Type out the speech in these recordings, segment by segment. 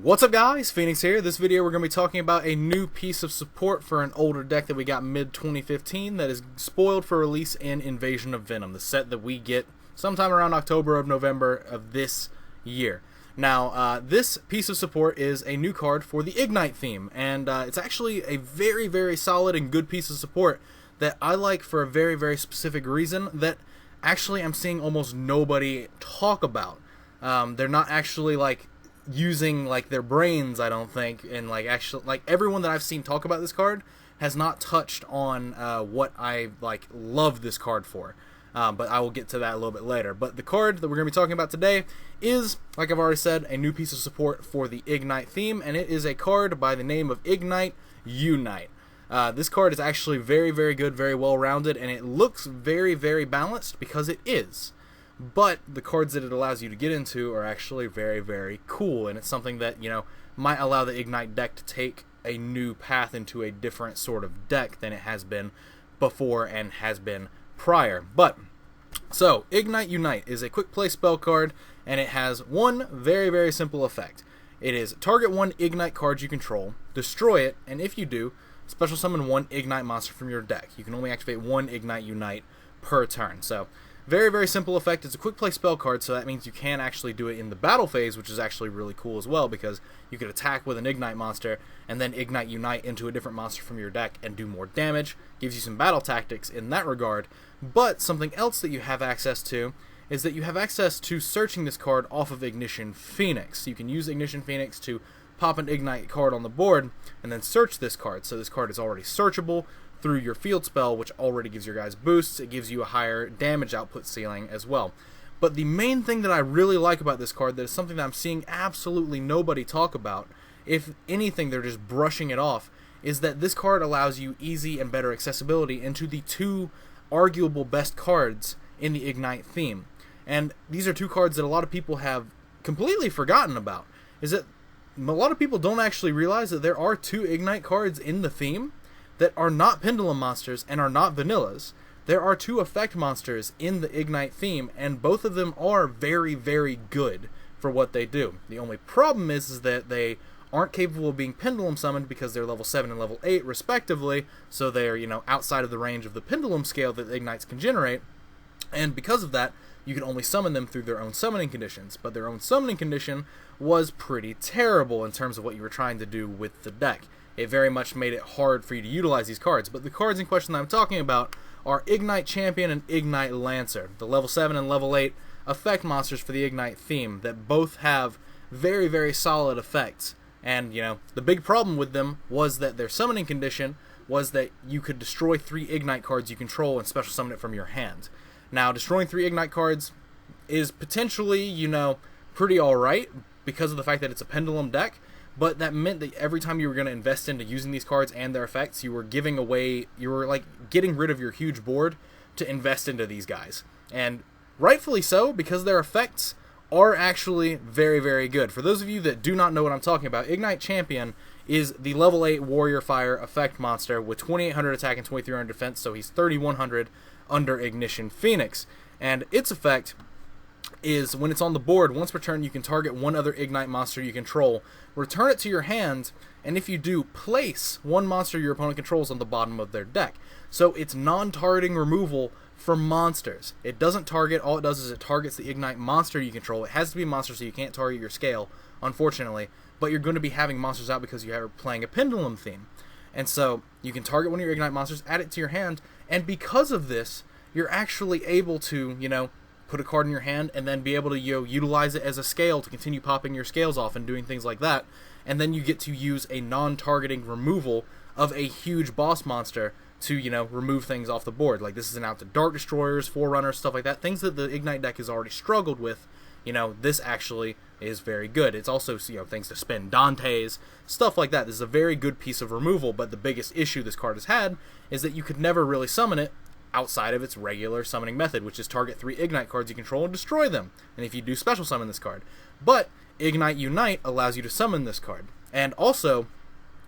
What's up guys, Phoenix here. This video we're going to be talking about a new piece of support for an older deck that we got mid-2015 that is spoiled for release in Invasion of Venom, the set that we get sometime around October or November of this year. Now, this piece of support is a new card for the Ignight theme, and it's actually a very, very solid and good piece of support that I like for a very, very specific reason that actually I'm seeing almost nobody talk about. They're not actually using their brains, I don't think, and everyone that I've seen talk about this card has not touched on what I love this card for. But I will get to that a little bit later. But the card that we're going to be talking about today is, like I've already said, a new piece of support for the Ignight theme, and it is a card by the name of Ignight Unite. This card is actually very, very good, very well rounded, and it looks very, very balanced because it is. But the cards that it allows you to get into are actually very, very cool, and it's something that, might allow the Ignight deck to take a new path into a different sort of deck than it has been before and has been prior. So Ignight Unite is a quick play spell card, and it has one very, very simple effect. It is target one Ignite card you control, destroy it, and if you do, special summon one Ignite monster from your deck. You can only activate one Ignight Unite per turn. So very, very simple effect. It's a quick play spell card, so that means you can actually do it in the battle phase, which is actually really cool as well, because you could attack with an Ignite monster and then Ignite Unite into a different monster from your deck and do more damage. Gives you some battle tactics in that regard. But something else that you have access to is that you have access to searching this card off of Ignition Phoenix. You can use Ignition Phoenix to pop an Ignite card on the board and then search this card. So this card is already searchable through your field spell, which already gives your guys boosts. It gives you a higher damage output ceiling as well. But the main thing that I really like about this card, that is something that I'm seeing absolutely nobody talk about, if anything they're just brushing it off, is that this card allows you easy and better accessibility into the two arguable best cards in the Ignite theme. And these are two cards that a lot of people have completely forgotten about. Is that a lot of people don't actually realize that there are two Ignite cards in the theme that are not Pendulum monsters and are not vanillas. There are two effect monsters in the Ignite theme, and both of them are very, very good for what they do. The only problem is that they aren't capable of being Pendulum summoned because they're level 7 and level 8 respectively, so they're, outside of the range of the Pendulum scale that the Ignites can generate, and because of that, you can only summon them through their own summoning conditions. But their own summoning condition was pretty terrible in terms of what you were trying to do with the deck. It very much made it hard for you to utilize these cards. But the cards in question that I'm talking about are Ignight Champion and Ignight Lancer, the level 7 and level 8 effect monsters for the Ignite theme that both have very, very solid effects. And, the big problem with them was that their summoning condition was that you could destroy 3 Ignite cards you control and special summon it from your hand. Now, destroying 3 Ignite cards is potentially, pretty alright because of the fact that it's a Pendulum deck, but that meant that every time you were going to invest into using these cards and their effects, you were getting rid of your huge board to invest into these guys. And rightfully so, because their effects are actually very, very good. For those of you that do not know what I'm talking about, Ignight Champion is the level 8 Warrior Fire effect monster with 2800 attack and 2300 defense, so he's 3100 under Ignition Phoenix. And its effect is when it's on the board, once per turn you can target one other Ignite monster you control, return it to your hand, and if you do, place one monster your opponent controls on the bottom of their deck. So it's non-targeting removal for monsters. It doesn't target, all it does is it targets the Ignite monster you control. It has to be a monster, so you can't target your scale, unfortunately, but you're going to be having monsters out because you are playing a Pendulum theme. And so you can target one of your Ignite monsters, add it to your hand, and because of this, you're actually able to, put a card in your hand and then be able to utilize it as a scale to continue popping your scales off and doing things like that. And then you get to use a non-targeting removal of a huge boss monster to, remove things off the board. Like this is an out to Dark Destroyers, Forerunners, stuff like that. Things that the Ignite deck has already struggled with. This actually is very good. It's also, things to spin Dante's, stuff like that. This is a very good piece of removal, but the biggest issue this card has had is that you could never really summon it outside of its regular summoning method, which is target 3 Ignite cards you control and destroy them, and if you do, special summon this card. But Ignight Unite allows you to summon this card. And also,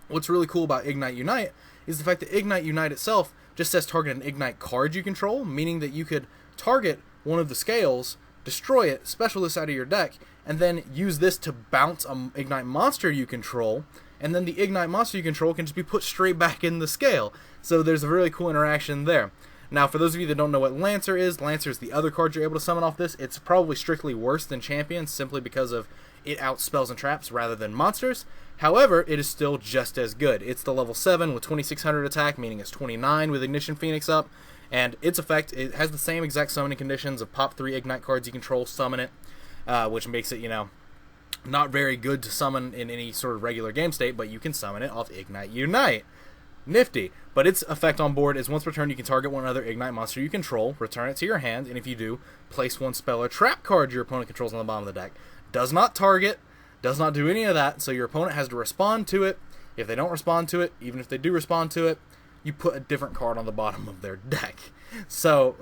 what's really cool about Ignight Unite is the fact that Ignight Unite itself just says target an Ignite card you control, meaning that you could target one of the scales, destroy it, special this out of your deck, and then use this to bounce an Ignite monster you control, and then the Ignite monster you control can just be put straight back in the scale. So there's a really cool interaction there. Now, for those of you that don't know what Lancer is the other card you're able to summon off this. It's probably strictly worse than Champion, simply because of it outspells and traps rather than monsters. However, it is still just as good. It's the level 7 with 2600 attack, meaning it's 29 with Ignition Phoenix up. And its effect, it has the same exact summoning conditions of pop 3 Ignite cards you control, summon it, which makes it, not very good to summon in any sort of regular game state, but you can summon it off Ignight Unite. Nifty. But its effect on board is once per turn you can target one other Ignite monster you control, return it to your hand, and if you do, place one spell or trap card your opponent controls on the bottom of the deck. Does not target, does not do any of that, so your opponent has to respond to it. If they don't respond to it, even if they do respond to it, you put a different card on the bottom of their deck. So,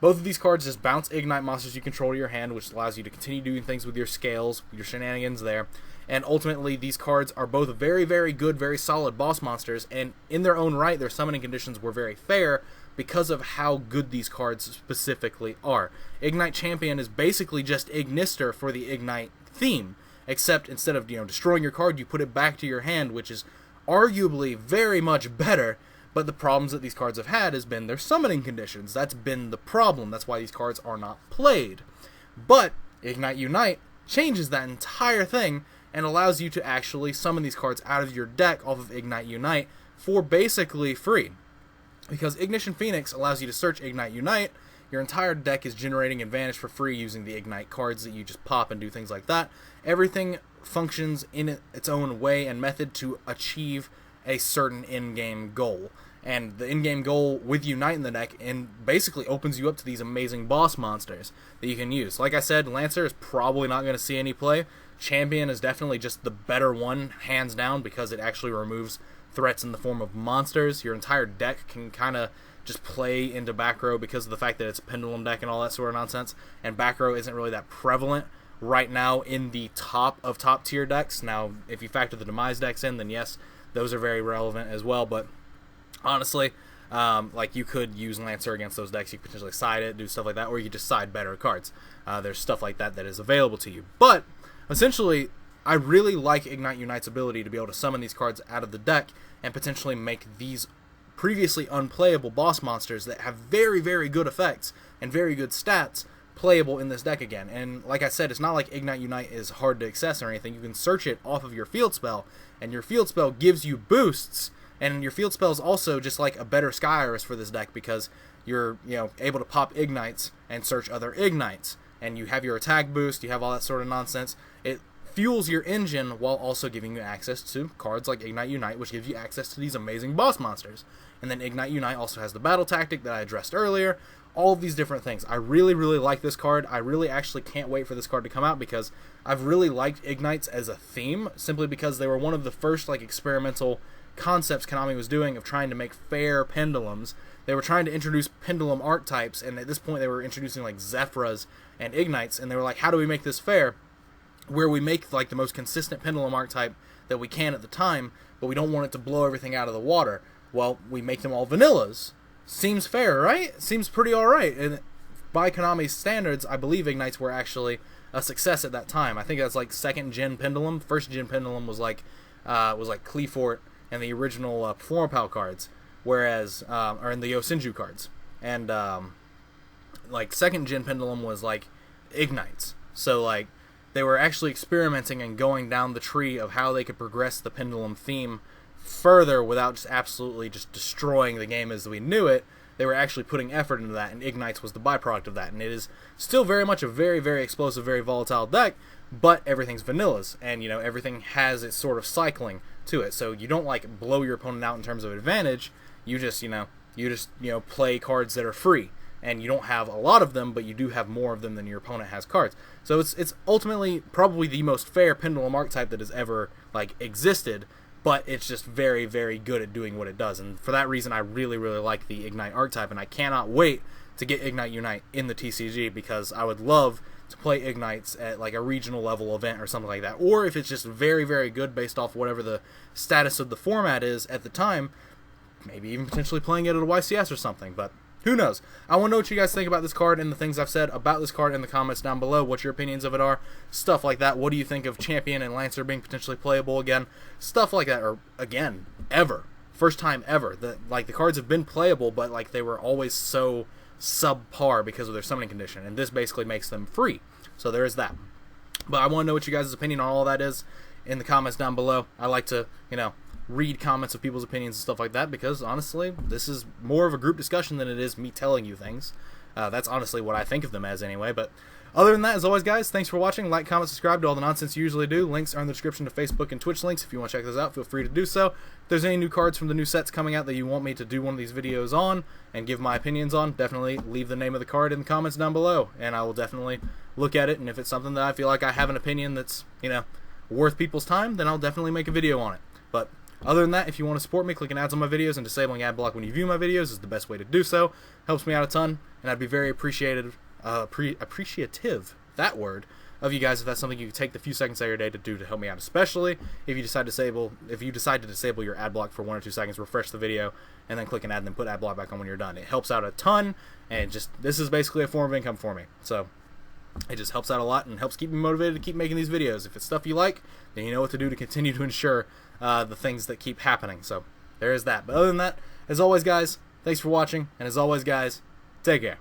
both of these cards just bounce Ignite monsters you control to your hand, which allows you to continue doing things with your scales, your shenanigans there. And ultimately, these cards are both very, very good, very solid boss monsters, and in their own right, their summoning conditions were very fair because of how good these cards specifically are. Ignight Champion is basically just Ignister for the Ignite theme, except instead of destroying your card, you put it back to your hand, which is arguably very much better. But the problems that these cards have had has been their summoning conditions. That's been the problem. That's why these cards are not played. But Ignite Unite changes that entire thing and allows you to actually summon these cards out of your deck off of Ignite Unite for basically free. Because Ignition Phoenix allows you to search Ignite Unite, your entire deck is generating advantage for free using the Ignite cards that you just pop and do things like that. Everything functions in its own way and method to achieve a certain in-game goal. And the in-game goal with Unite in the deck basically opens you up to these amazing boss monsters that you can use. Like I said, Lancer is probably not going to see any play. Champion is definitely just the better one, hands down, because it actually removes threats in the form of monsters. Your entire deck can kind of just play into back row because of the fact that it's a pendulum deck and all that sort of nonsense. And back row isn't really that prevalent right now in the top tier decks. Now, if you factor the Demise decks in, then yes, those are very relevant as well. But honestly, you could use Lancer against those decks. You could potentially side it, do stuff like that, or you could just side better cards. There's stuff like that is available to you. But essentially, I really like Ignite Unite's ability to be able to summon these cards out of the deck and potentially make these previously unplayable boss monsters that have very, very good effects and very good stats playable in this deck again. And like I said, it's not like Ignite Unite is hard to access or anything. You can search it off of your field spell, and your field spell gives you boosts, and your field spell is also just like a better Sky Iris for this deck because you're able to pop Ignites and search other Ignites, and you have your attack boost, you have all that sort of nonsense. It fuels your engine while also giving you access to cards like Ignite Unite, which gives you access to these amazing boss monsters. And then Ignite Unite also has the battle tactic that I addressed earlier, all of these different things. I really, really like this card. I really actually can't wait for this card to come out because I've really liked Ignites as a theme, simply because they were one of the first experimental concepts Konami was doing of trying to make fair pendulums. They were trying to introduce pendulum archetypes, and at this point they were introducing Zephyras and Ignites, and they were like, how do we make this fair? Where we make the most consistent pendulum archetype that we can at the time, but we don't want it to blow everything out of the water. Well, we make them all vanillas. Seems fair, right? Seems pretty alright. And by Konami's standards, I believe Ignites were actually a success at that time. I think that's second gen pendulum. First gen pendulum was Cleafort and the original Performapal cards, whereas or in the Yosenju cards. And second gen pendulum was Ignites. So they were actually experimenting and going down the tree of how they could progress the pendulum theme further without just absolutely just destroying the game as we knew it. They were actually putting effort into that, and Ignites was the byproduct of that. And it is still very much a very, very explosive, very volatile deck, but everything's vanillas, and everything has its sort of cycling to it. So you don't blow your opponent out in terms of advantage. You just play cards that are free, and you don't have a lot of them, but you do have more of them than your opponent has cards. So it's ultimately probably the most fair pendulum archetype that has ever existed. But it's just very, very good at doing what it does. And for that reason, I really, really like the Ignite archetype. And I cannot wait to get Ignite Unite in the TCG, because I would love to play Ignites at a regional level event or something like that. Or if it's just very, very good based off whatever the status of the format is at the time, maybe even potentially playing it at a YCS or something. But who knows? I want to know what you guys think about this card and the things I've said about this card in the comments down below. What your opinions of it are. Stuff like that. What do you think of Champion and Lancer being potentially playable again? Stuff like that. Or, again, ever. First time ever. The cards have been playable, but like they were always so subpar because of their summoning condition. And this basically makes them free. So there is that. But I want to know what you guys' opinion on all that is in the comments down below. I like to, read comments of people's opinions and stuff like that because, honestly, this is more of a group discussion than it is me telling you things. That's honestly what I think of them as anyway. But other than that, as always, guys, thanks for watching. Like, comment, subscribe to all the nonsense you usually do. Links are in the description to Facebook and Twitch links. If you want to check those out, feel free to do so. If there's any new cards from the new sets coming out that you want me to do one of these videos on and give my opinions on, definitely leave the name of the card in the comments down below, and I will definitely look at it. And if it's something that I feel like I have an opinion that's, worth people's time, then I'll definitely make a video on it. But other than that, if you want to support me, clicking ads on my videos and disabling ad block when you view my videos is the best way to do so. Helps me out a ton, and I'd be very appreciative, that word, of you guys if that's something you could take the few seconds out of your day to do to help me out, especially if you decide to disable your ad block for 1 or 2 seconds, refresh the video, and then click an ad and then put ad block back on when you're done. It helps out a ton, and this is basically a form of income for me. So it just helps out a lot and helps keep me motivated to keep making these videos. If it's stuff you like, then you know what to do to continue to ensure the things that keep happening. So there is that. But other than that, as always, guys, thanks for watching, and as always, guys, take care.